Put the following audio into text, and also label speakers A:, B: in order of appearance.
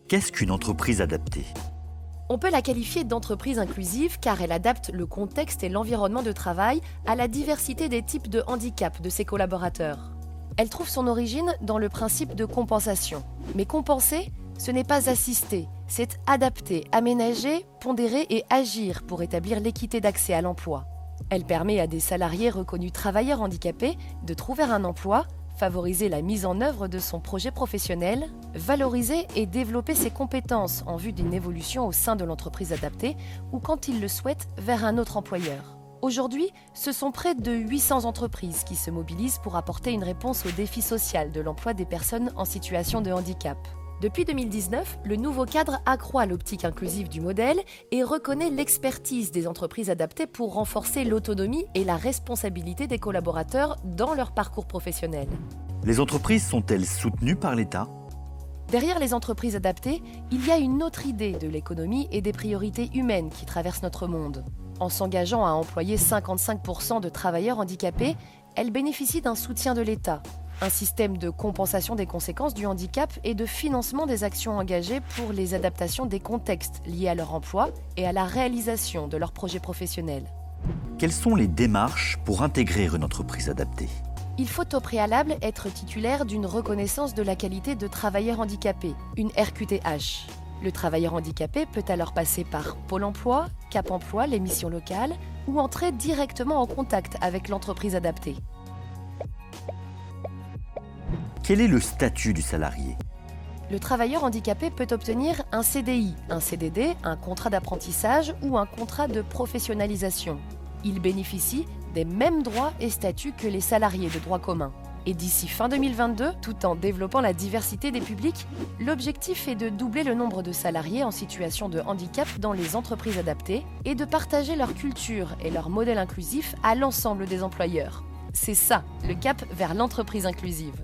A: Qu'est-ce qu'une entreprise adaptée?
B: On peut la qualifier d'entreprise inclusive car elle adapte le contexte et l'environnement de travail à la diversité des types de handicap de ses collaborateurs. Elle trouve son origine dans le principe de compensation. Mais compenser, ce n'est pas assister, c'est adapter, aménager, pondérer et agir pour établir l'équité d'accès à l'emploi. Elle permet à des salariés reconnus travailleurs handicapés de trouver un emploi, favoriser la mise en œuvre de son projet professionnel, valoriser et développer ses compétences en vue d'une évolution au sein de l'entreprise adaptée ou quand il le souhaite vers un autre employeur. Aujourd'hui, ce sont près de 800 entreprises qui se mobilisent pour apporter une réponse au défi social de l'emploi des personnes en situation de handicap. Depuis 2019, le nouveau cadre accroît l'optique inclusive du modèle et reconnaît l'expertise des entreprises adaptées pour renforcer l'autonomie et la responsabilité des collaborateurs dans leur parcours professionnel.
A: Les entreprises sont-elles soutenues par l'État?
B: Derrière les entreprises adaptées, il y a une autre idée de l'économie et des priorités humaines qui traversent notre monde. En s'engageant à employer 55% de travailleurs handicapés, elle bénéficie d'un soutien de l'État. Un système de compensation des conséquences du handicap et de financement des actions engagées pour les adaptations des contextes liés à leur emploi et à la réalisation de leurs projets professionnels.
A: Quelles sont les démarches pour intégrer une entreprise adaptée?
B: Il faut au préalable être titulaire d'une reconnaissance de la qualité de travailleur handicapé, une RQTH. Le travailleur handicapé peut alors passer par Pôle emploi, Cap emploi, les missions locales ou entrer directement en contact avec l'entreprise adaptée.
A: Quel est le statut du salarié?
B: Le travailleur handicapé peut obtenir un CDI, un CDD, un contrat d'apprentissage ou un contrat de professionnalisation. Il bénéficie des mêmes droits et statuts que les salariés de droit commun. Et d'ici fin 2022, tout en développant la diversité des publics, l'objectif est de doubler le nombre de salariés en situation de handicap dans les entreprises adaptées et de partager leur culture et leur modèle inclusif à l'ensemble des employeurs. C'est ça, le cap vers l'entreprise inclusive.